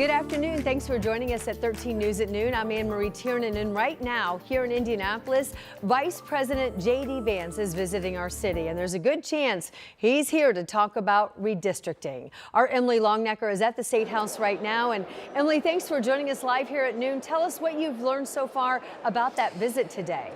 Good afternoon. Thanks for joining us at 13 News at Noon. I'm Anne Marie Tiernan, and right now here in Indianapolis, Vice President J.D. Vance is visiting our city, and there's a good chance he's here to talk about redistricting. Our Emily Longnecker is at the State House right now. And Emily, thanks for joining us live here at noon. Tell us what you've learned so far about that visit today.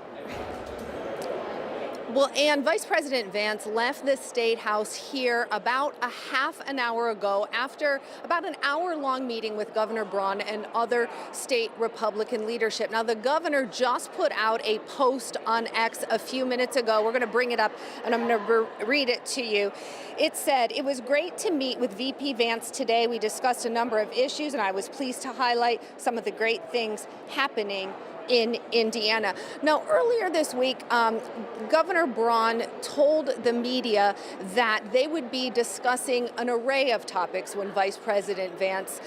Well, Ann, Vice President Vance left the State House here about a half an hour ago after about an hour-long meeting with Governor Braun and other state Republican leadership. Now, the governor just put out a post on X a few minutes ago. We're going to bring it up, and I'm going to read it to you. It said, "It was great to meet with VP Vance today. We discussed a number of issues, and I was pleased to highlight some of the great things happening in Indiana." Now, earlier this week, Governor Braun told the media that they would be discussing an array of topics when Vice President Vance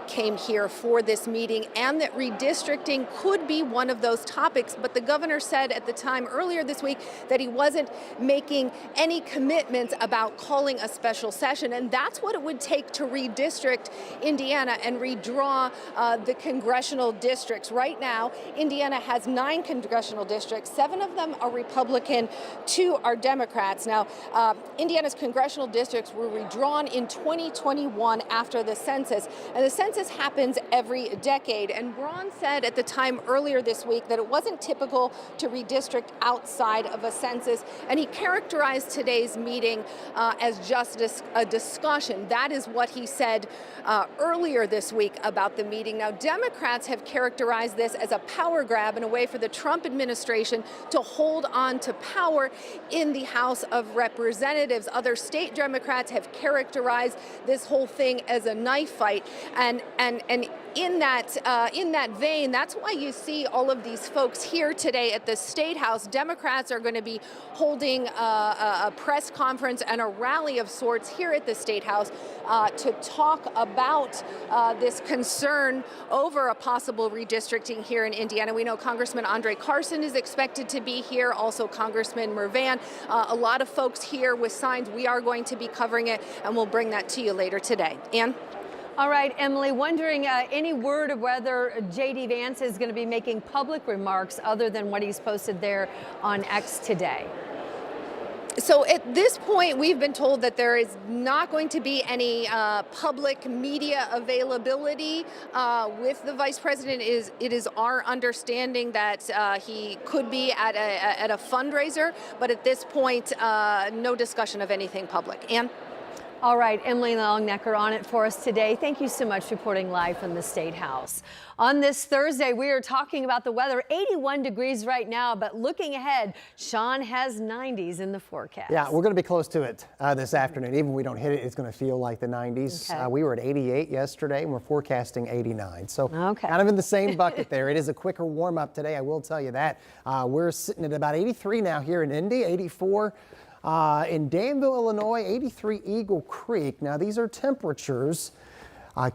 came here for this meeting, and that redistricting could be one of those topics. But the governor said at the time earlier this week that he wasn't making any commitments about calling a special session, and that's what it would take to redistrict Indiana and redraw the congressional districts. Right now, Indiana has 9 congressional districts. 7 of them are Republican, 2 are Democrats. Now, Indiana's congressional districts were redrawn in 2021 after the census, and the census happens every decade. And Braun said at the time earlier this week that it wasn't typical to redistrict outside of a census, and he characterized today's meeting as just a discussion. That is what he said earlier this week about the meeting. Now, Democrats have characterized this as a power grab and a way for the Trump administration to hold on to power in the House of Representatives. Other state Democrats have characterized this whole thing as a knife fight, and in that vein, that's why you see all of these folks here today at the State House. Democrats are going to be holding a press conference and a rally of sorts here at the State House to talk about this concern over a possible redistricting here in Indiana. We know Congressman Andre Carson is expected to be here, also Congressman Mervan. A lot of folks here with signs. We are going to be covering it, and we'll bring that to you later today. Ann? All right, Emily, wondering any word of whether J.D. Vance is going to be making public remarks other than what he's posted there on X today? So at this point, we've been told that there is not going to be any public media availability with the vice president. It is our understanding that he could be at a fundraiser, but at this point, no discussion of anything public. Ann? All right, Emily Longnecker on it for us today. Thank you so much reporting live from the State House. On this Thursday, we are talking about the weather. 81 degrees right now, but looking ahead, Sean has 90s in the forecast. Yeah, we're going to be close to it this afternoon. Even if we don't hit it, it's going to feel like the 90s. Okay. We were at 88 yesterday, and we're forecasting 89. So okay, kind of in the same bucket there. It is a quicker warm-up today, I will tell you that. We're sitting at about 83 now here in Indy, 84 in Danville, Illinois, 83 Eagle Creek. Now, these are temperatures.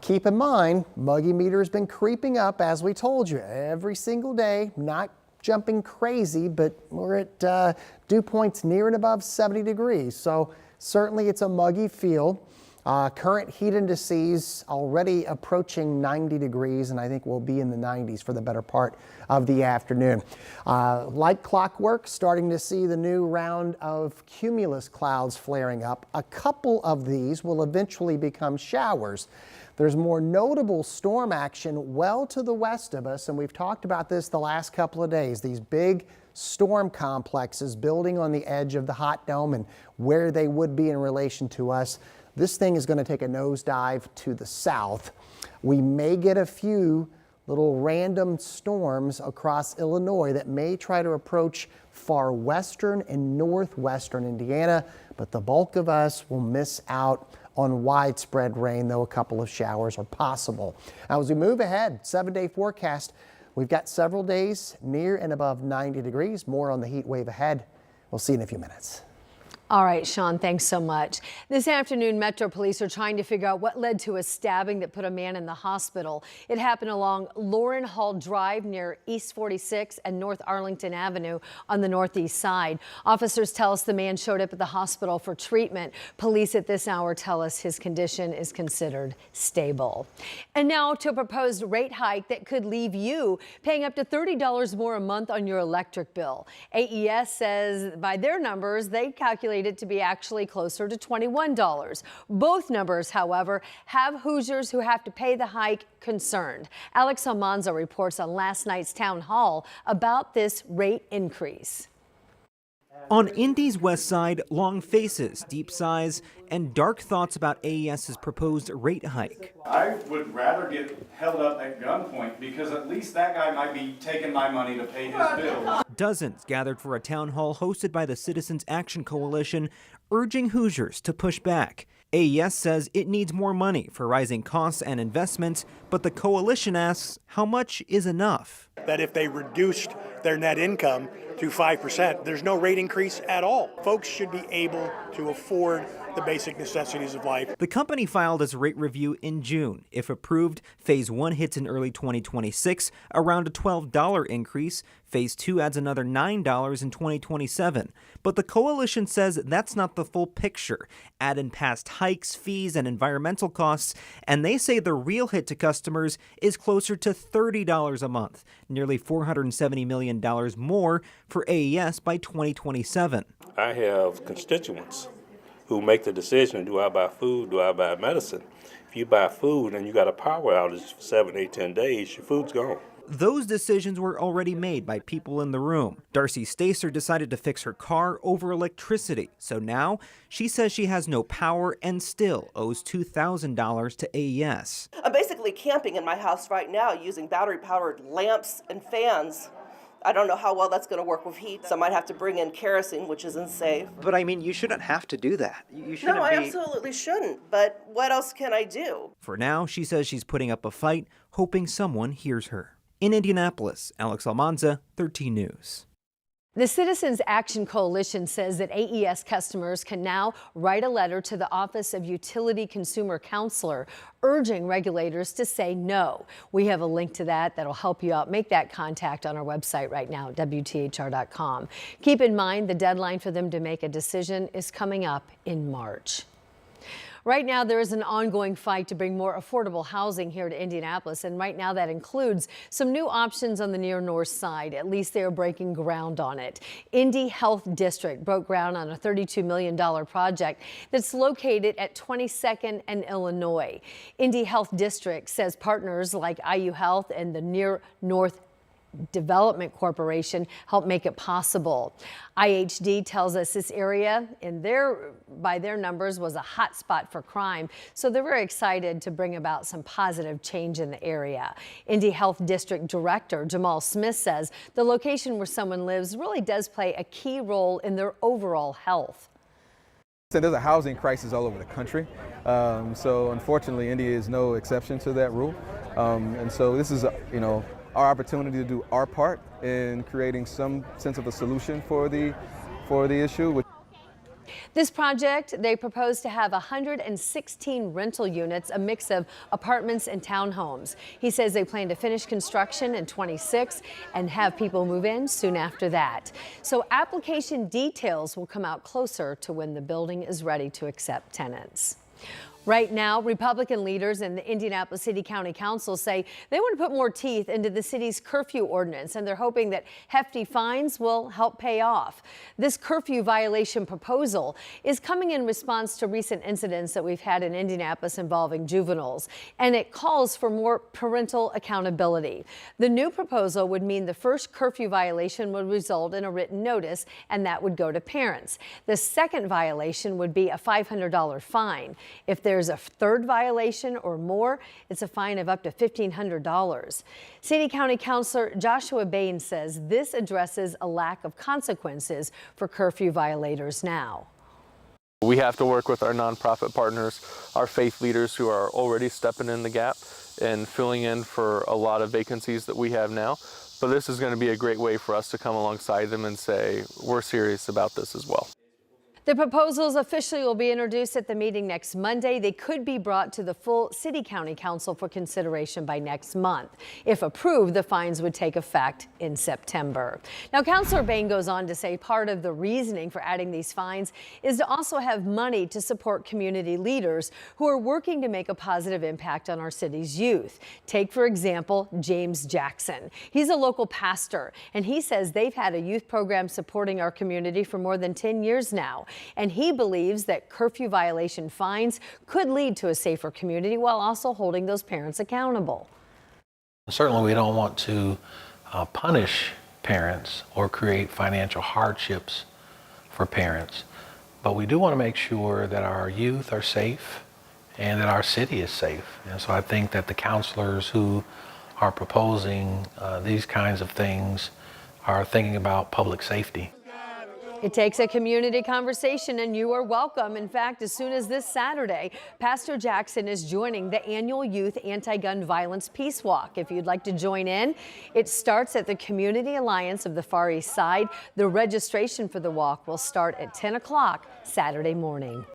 Keep in mind, muggy meter has been creeping up, as we told you, every single day. Not jumping crazy, but we're at dew points near and above 70 degrees. So certainly it's a muggy feel. Current heat indices already approaching 90 degrees, and I think we'll be in the 90s for the better part of the afternoon. Like clockwork, starting to see the new round of cumulus clouds flaring up. A couple of these will eventually become showers. There's more notable storm action well to the west of us, and we've talked about this the last couple of days. These big storm complexes building on the edge of the hot dome and where they would be in relation to us. This thing is going to take a nosedive to the south. We may get a few little random storms across Illinois that may try to approach far western and northwestern Indiana, but the bulk of us will miss out on widespread rain, though a couple of showers are possible. Now, as we move ahead, 7-day forecast, we've got several days near and above 90 degrees. More on the heat wave ahead. We'll see you in a few minutes. All right, Sean, thanks so much. This afternoon, Metro Police are trying to figure out what led to a stabbing that put a man in the hospital. It happened along Lauren Hall Drive near East 46 and North Arlington Avenue on the northeast side. Officers tell us the man showed up at the hospital for treatment. Police at this hour tell us his condition is considered stable. And now to a proposed rate hike that could leave you paying up to $30 more a month on your electric bill. AES says by their numbers, they calculate it to be actually closer to $21. Both numbers, however, have Hoosiers who have to pay the hike concerned. Alex Almanza reports on last night's town hall about this rate increase. On Indy's west side, long faces, deep sighs, and dark thoughts about AES's proposed rate hike. I would rather get held up at gunpoint because at least that guy might be taking my money to pay his bills. Dozens gathered for a town hall hosted by the Citizens Action Coalition, urging Hoosiers to push back. AES says it needs more money for rising costs and investments, but the coalition asks how much is enough. That if they reduced their net income to 5%, there's no rate increase at all. Folks should be able to afford the basic necessities of life. The company filed its rate review in June. If approved, Phase 1 hits in early 2026, around a $12 increase. Phase 2 adds another $9 in 2027. But the coalition says that's not the full picture. Add in past hikes, fees, and environmental costs, and they say the real hit to customers is closer to $30 a month, nearly $470 million more for AES by 2027. I have constituents who make the decision, do I buy food, do I buy medicine? If you buy food and you got a power outage for 7, 8, 10 days, your food's gone. Those decisions were already made by people in the room. Darcy Stacer decided to fix her car over electricity. So now she says she has no power and still owes $2,000 to AES. I'm basically camping in my house right now using battery-powered lamps and fans. I don't know how well that's going to work with heat, so I might have to bring in kerosene, which isn't safe. But I mean, you shouldn't have to do that. You shouldn't No, I absolutely shouldn't, but what else can I do? For now, she says she's putting up a fight, hoping someone hears her. In Indianapolis, Alex Almanza, 13 News. The Citizens Action Coalition says that AES customers can now write a letter to the Office of Utility Consumer Counselor urging regulators to say no. We have a link to that that'll help you out. Make that contact on our website right now, WTHR.com. Keep in mind the deadline for them to make a decision is coming up in March. Right now, there is an ongoing fight to bring more affordable housing here to Indianapolis, and right now that includes some new options on the near north side. At least they are breaking ground on it. Indy Health District broke ground on a $32 million project that's located at 22nd and Illinois. Indy Health District says partners like IU Health and the Near North Development Corporation help make it possible. IHD tells us this area by their numbers was a hot spot for crime, so they're very excited to bring about some positive change in the area. Indy Health District Director Jamal Smith says the location where someone lives really does play a key role in their overall health. So there's a housing crisis all over the country, so unfortunately Indy is no exception to that rule, and so this is our opportunity to do our part in creating some sense of a solution for the issue. This project, they propose to have 116 rental units, a mix of apartments and townhomes. He says they plan to finish construction in 26 and have people move in soon after that. So application details will come out closer to when the building is ready to accept tenants. Right now, Republican leaders in the Indianapolis City County Council say they want to put more teeth into the city's curfew ordinance, and they're hoping that hefty fines will help pay off. This curfew violation proposal is coming in response to recent incidents that we've had in Indianapolis involving juveniles, and it calls for more parental accountability. The new proposal would mean the first curfew violation would result in a written notice, and that would go to parents. The second violation would be a $500 fine. If there's a third violation or more, it's a fine of up to $1,500. City County Councilor Joshua Bain says this addresses a lack of consequences for curfew violators now. We have to work with our nonprofit partners, our faith leaders who are already stepping in the gap and filling in for a lot of vacancies that we have now. But this is going to be a great way for us to come alongside them and say, we're serious about this as well. The proposals officially will be introduced at the meeting next Monday. They could be brought to the full City-County Council for consideration by next month. If approved, the fines would take effect in September. Now, Councilor Bain goes on to say part of the reasoning for adding these fines is to also have money to support community leaders who are working to make a positive impact on our city's youth. Take, for example, James Jackson. He's a local pastor, and he says they've had a youth program supporting our community for more than 10 years now. And he believes that curfew violation fines could lead to a safer community while also holding those parents accountable. Certainly we don't want to punish parents or create financial hardships for parents, but we do want to make sure that our youth are safe and that our city is safe. And so I think that the counselors who are proposing these kinds of things are thinking about public safety. It takes a community conversation, and you are welcome. In fact, as soon as this Saturday, Pastor Jackson is joining the annual Youth Anti-Gun Violence Peace Walk. If you'd like to join in, it starts at the Community Alliance of the Far East Side. The registration for the walk will start at 10 o'clock Saturday morning.